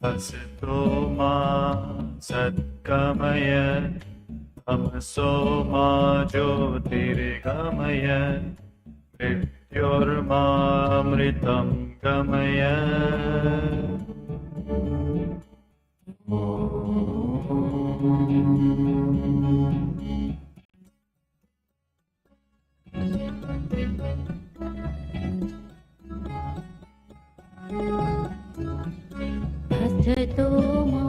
Asito ma satkamaya tamso ma jyotirgamaya mrityorma amritam gamaya. Asato ma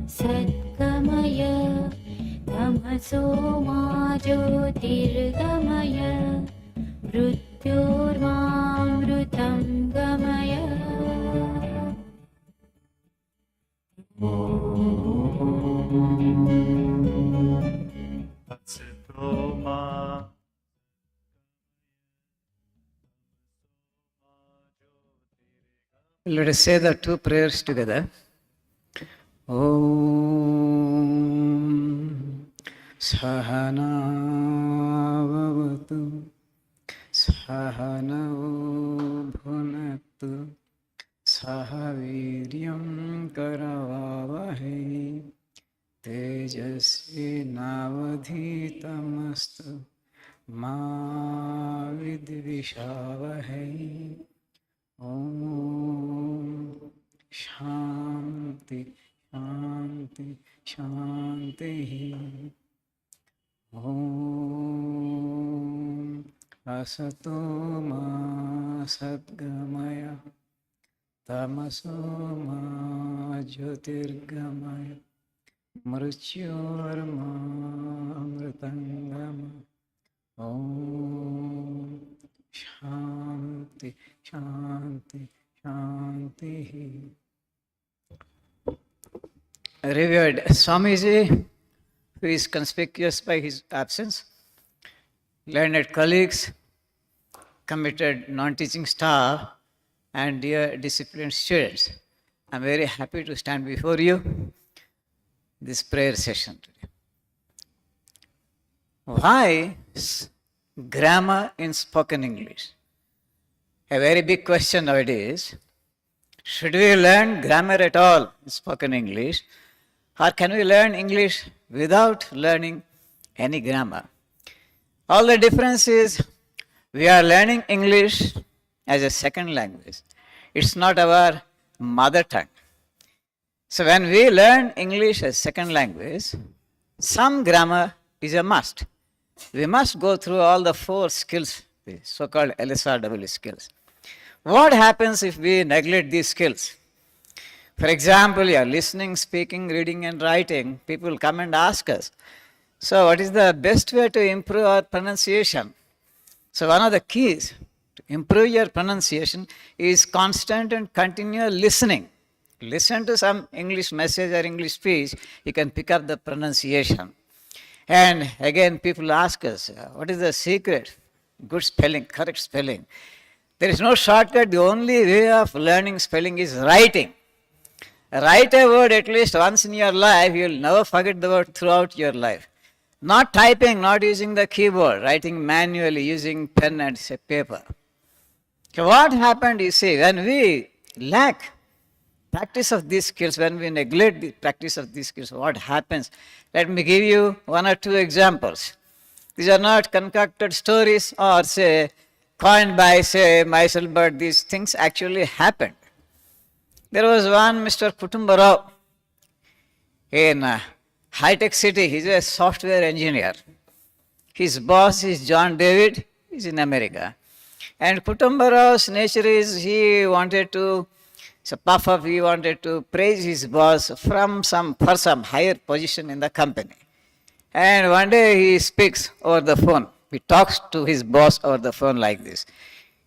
satkamaya tamaso ma jyotirgamaya mrityormamritam gamaya. Asito ma Let us say the two prayers together. Om Sahana Vavatu Sahana Bhunatu Sahaviryam Karavavahe Tejasvi Navadhitamastu Ma Vidvishavahe. Om Shanti Shanti Shanti. Om Asato Ma Satgamaya Tamaso Ma Jyotirgamaya Mrityorma Amritangama. Om Shanti Shanti Shanti. Revered Swamiji, who is conspicuous by his absence, learned colleagues, committed non-teaching staff, and dear disciplined students, I am very happy to stand before you this prayer session today. Why grammar in spoken English? A very big question nowadays. Should we learn grammar at all in spoken English, or can we learn English without learning any grammar? All the difference is we are learning English as a second language. It's not our mother tongue. So when we learn English as second language, some grammar is a must. We must go through all the 4 skills, the so-called LSRW skills. What happens if we neglect these skills? For example, you are listening, speaking, reading and writing. People come and ask us, so what is the best way to improve our pronunciation? So one of the keys to improve your pronunciation is constant and continual listening. Listen to some English message or English speech, you can pick up the pronunciation. And again, people ask us, what is the secret? Good spelling, correct spelling. There is no shortcut. The only way of learning spelling is writing. Write a word at least once in your life, you will never forget the word throughout your life. Not typing, not using the keyboard, writing manually, using pen and paper. So what happened, you see, when we lack practice of these skills, when we neglect the practice of these skills, what happens? Let me give you 1 or 2 examples. These are not concocted stories or say coined by say myself, but these things actually happened. There was one Mr. Kutumbarao in high-tech city. He's a software engineer. His boss is John David. He's in America. And Kutumbarao's nature is he wanted to puff up, he wanted to praise his boss for some higher position in the company. And one day he speaks over the phone. He talks to his boss over the phone like this.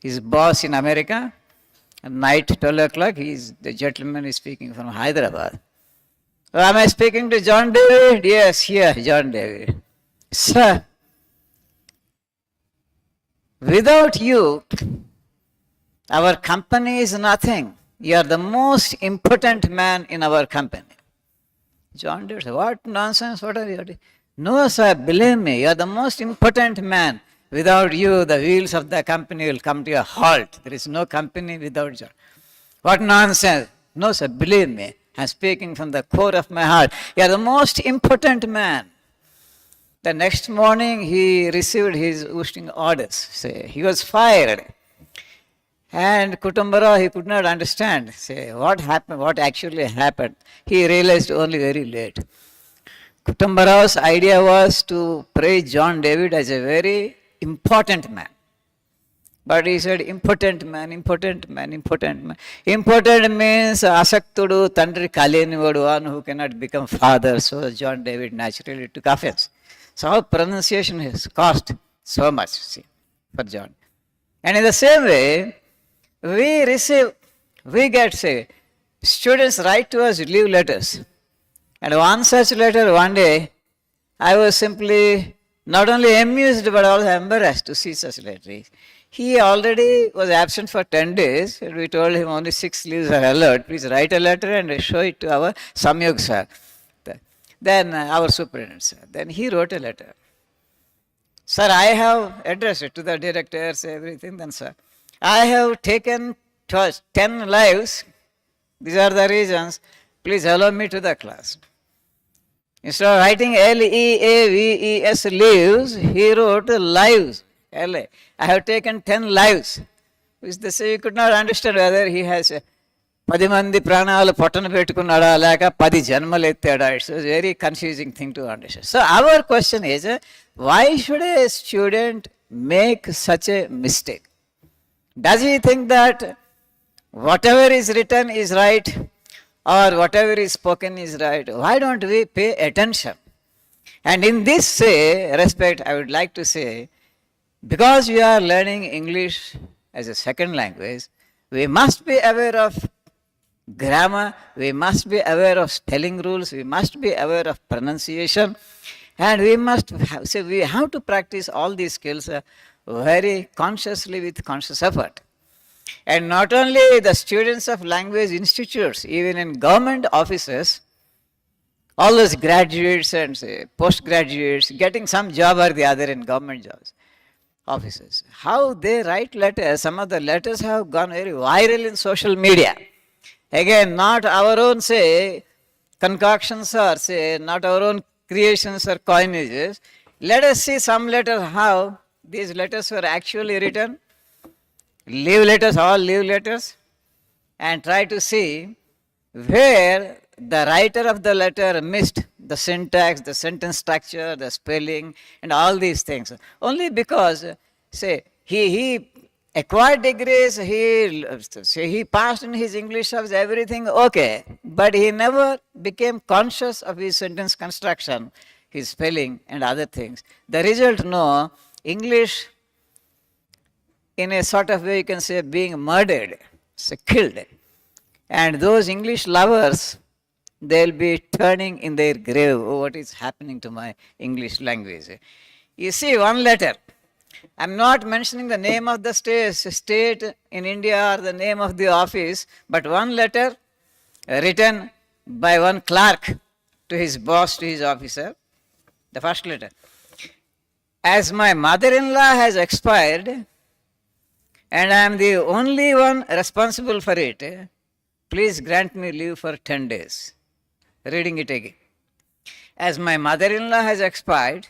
His boss in America, at night 12 o'clock, the gentleman is speaking from Hyderabad. So, am I speaking to John David? Yes, here, John David. Sir, without you, our company is nothing. You are the most important man in our company. John David said, what nonsense, what are you doing? No, sir, believe me, you are the most important man. Without you, the wheels of the company will come to a halt. There is no company without John. What nonsense. No, sir, believe me. I'm speaking from the core of my heart. You are the most important man. The next morning, he received his ousting orders. Say, he was fired. And Kutumbara, he could not understand. Say, what happened, what actually happened. He realized only very late. Kutumbara's idea was to praise John David as a very important man. But he said, important man, important man, important man. Important means asaktudu, tandri kalenivodu, one who cannot become father. So John David naturally took offense. So our pronunciation has cost so much, see, for John. And in the same way, we get, say, students write to us leave letters. And one such letter, one day, I was simply not only amused but also embarrassed to see such letter. He already was absent for 10 days. And we told him only 6 leaves are allowed. Please write a letter and show it to our Samyog sir. Then our superintendent sir. Then he wrote a letter. Sir, I have addressed it to the directors, everything. Then sir, I have taken 10 lives. These are the reasons. Please allow me to the class. Instead of writing Leaves, leaves, he wrote lives. LA. I have taken 10 lives. Which they say you could not understand whether he has 10 మంది ప్రాణాలు పొట్టన పెట్టుకున్నాడా లేక 10 జన్మలు ఎత్తాడా. It's a very confusing thing to understand. So our question is, why should a student make such a mistake? Does he think that whatever is written is right or whatever is spoken is right? Why don't we pay attention? And in this respect, I would like to say, because we are learning English as a second language, we must be aware of grammar, we must be aware of spelling rules, we must be aware of pronunciation, and we have to practice all these skills very consciously with conscious effort. And not only the students of language institutes, even in government offices, all those graduates and postgraduates getting some job or the other in government jobs, offices, how they write letters. Some of the letters have gone very viral in social media. Again, not our own concoctions or not our own creations or coinages. Let us see some letters, how these letters were actually written. Leave letters, all leave letters, and try to see where the writer of the letter missed the syntax, the sentence structure, the spelling, and all these things. Only because, he acquired degrees, he passed in his English subjects, everything okay, but he never became conscious of his sentence construction, his spelling, and other things. The result, no, English, in a sort of way, you can say, being murdered, killed. And those English lovers, they'll be turning in their grave, oh, what is happening to my English language. You see, one letter, I'm not mentioning the name of the state in India or the name of the office, but one letter written by one clerk to his boss, to his officer, the first letter. As my mother-in-law has expired, and I am the only one responsible for it, please grant me leave for 10 days. Reading it again. As my mother-in-law has expired,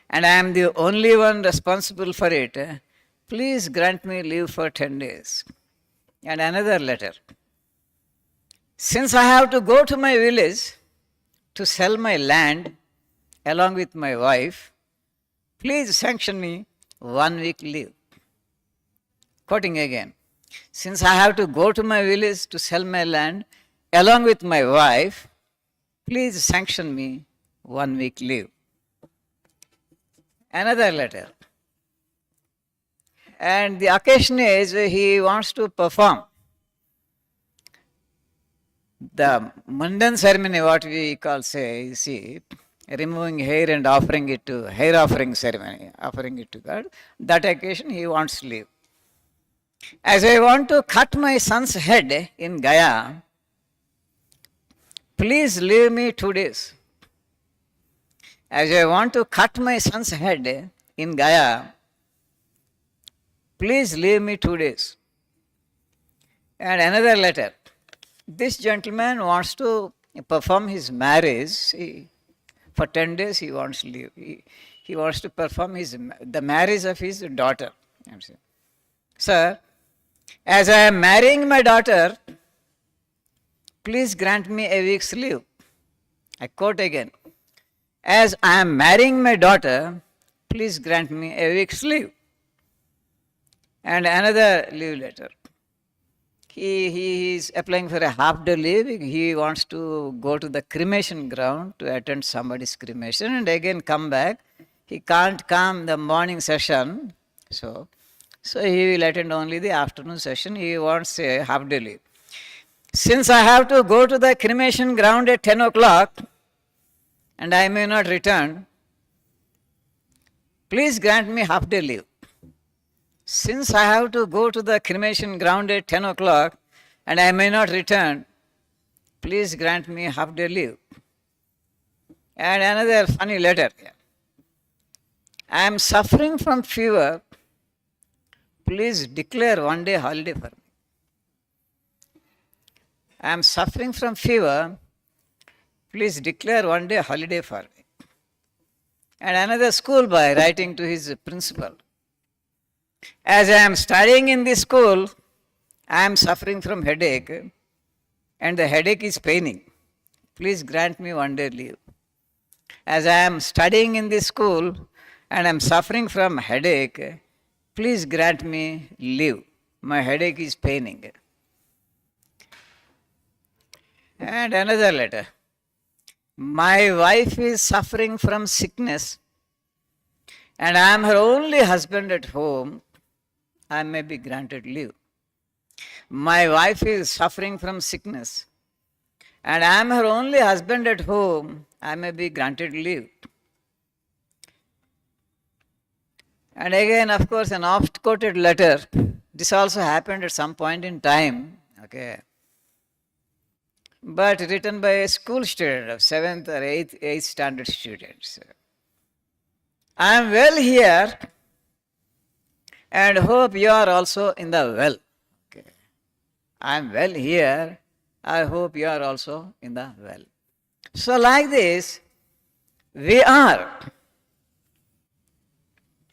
and I am the only one responsible for it, please grant me leave for 10 days. And another letter. Since I have to go to my village to sell my land along with my wife, please sanction me 1 week leave. Quoting again. Since I have to go to my village to sell my land along with my wife, please sanction me 1 week leave. Another letter. And the occasion is he wants to perform the mundane ceremony, what we call, removing hair and offering it to, hair offering ceremony, offering it to God. That occasion he wants leave. As I want to cut my son's head in Gaya, please leave me 2 days. As I want to cut my son's head in Gaya, please leave me 2 days. And another letter. This gentleman wants to perform his marriage. For 10 days he wants to leave. He wants to perform the marriage of his daughter. I'm saying, sir, as I am marrying my daughter, please grant me a week's leave. I quote again. As I am marrying my daughter, please grant me a week's leave. And another leave letter. He is applying for a half-day leave. He wants to go to the cremation ground to attend somebody's cremation and again come back. He can't come the morning session, so he will attend only the afternoon session. He wants a half-day leave. Since I have to go to the cremation ground at 10 o'clock and I may not return, please grant me half-day leave. Since I have to go to the cremation ground at 10 o'clock and I may not return, please grant me half-day leave. And another funny letter. I am suffering from fever. Please declare one day holiday for me. I am suffering from fever. Please declare one day holiday for me. And another schoolboy writing to his principal. As I am studying in this school, I am suffering from headache and the headache is paining. Please grant me one day leave. As I am studying in this school and I am suffering from headache, please grant me leave. My headache is paining. And another letter. My wife is suffering from sickness and I am her only husband at home. I may be granted leave. My wife is suffering from sickness and I am her only husband at home. I may be granted leave. And again, of course, an oft-quoted letter. This also happened at some point in time, okay, but written by a school student of 7th or 8th standard students. I am well here and hope you are also in the well. Okay. I am well here. I hope you are also in the well. So like this, we are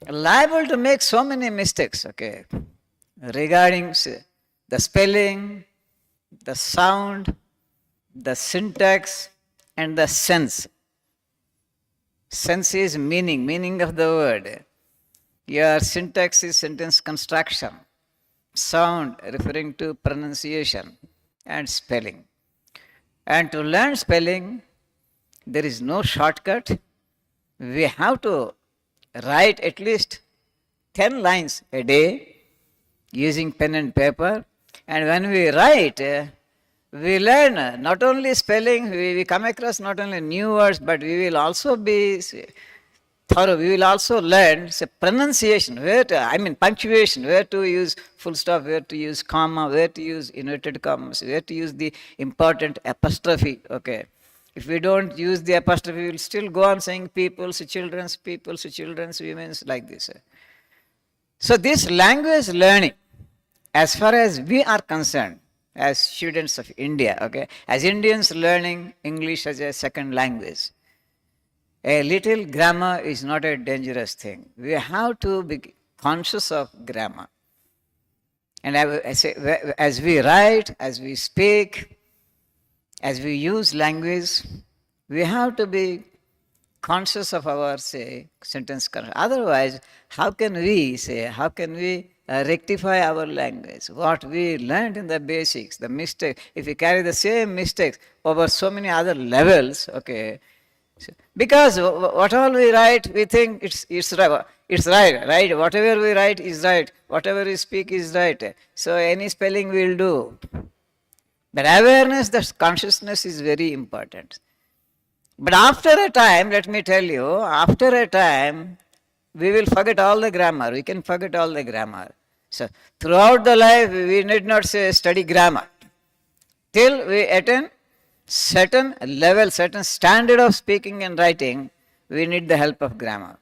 liable to make so many mistakes, okay, regarding the spelling, the sound, the syntax, and the sense. Sense is meaning of the word. Your syntax is sentence construction. Sound referring to pronunciation and spelling. And to learn spelling, there is no shortcut. We have to write at least 10 lines a day using pen and paper. And when we write, we learn not only spelling, we come across not only new words, but we will also be thorough. We will also learn pronunciation, punctuation, where to use full stop, where to use comma, where to use inverted commas, where to use the important apostrophe, okay. If we don't use the apostrophe, we will still go on saying people's, children's, women's, like this. So this language learning, as far as we are concerned, as students of India, okay, as Indians learning English as a second language, a little grammar is not a dangerous thing. We have to be conscious of grammar. And as we write, as we speak, as we use language, we have to be conscious of our, sentence construction. Otherwise, how can we rectify our language? What we learned in the basics, the mistake, if we carry the same mistakes over so many other levels, okay, because what all we write, we think it's right. Whatever we write is right. Whatever we speak is right. So any spelling we'll do. But awareness, that consciousness is very important. But after a time, let me tell you, after a time, we will forget all the grammar. We can forget all the grammar. So throughout the life, we need not study grammar. Till we attain certain level, certain standard of speaking and writing, we need the help of grammar.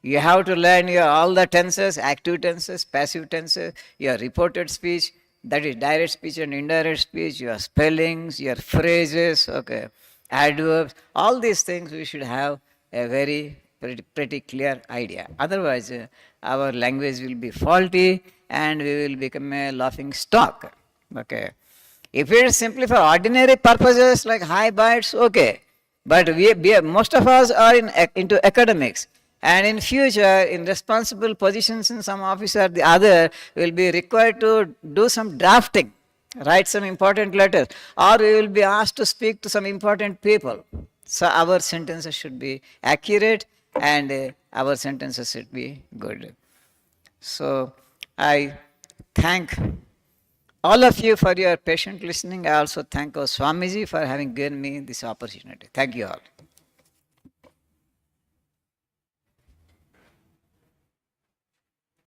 You have to learn all the tenses, active tenses, passive tenses, your reported speech, That is direct speech and indirect speech, your spellings, your phrases, okay, adverbs, all these things we should have a very pretty clear idea. Otherwise, our language will be faulty and we will become a laughing stock. Okay. If it is simply for ordinary purposes like hi, bye, it's okay. But most of us are into academics. And in future, in responsible positions in some office or the other, will be required to do some drafting, write some important letters, or we will be asked to speak to some important people. So our sentences should be accurate and our sentences should be good. So I thank all of you for your patient listening. I also thank our Swamiji for having given me this opportunity. Thank you all.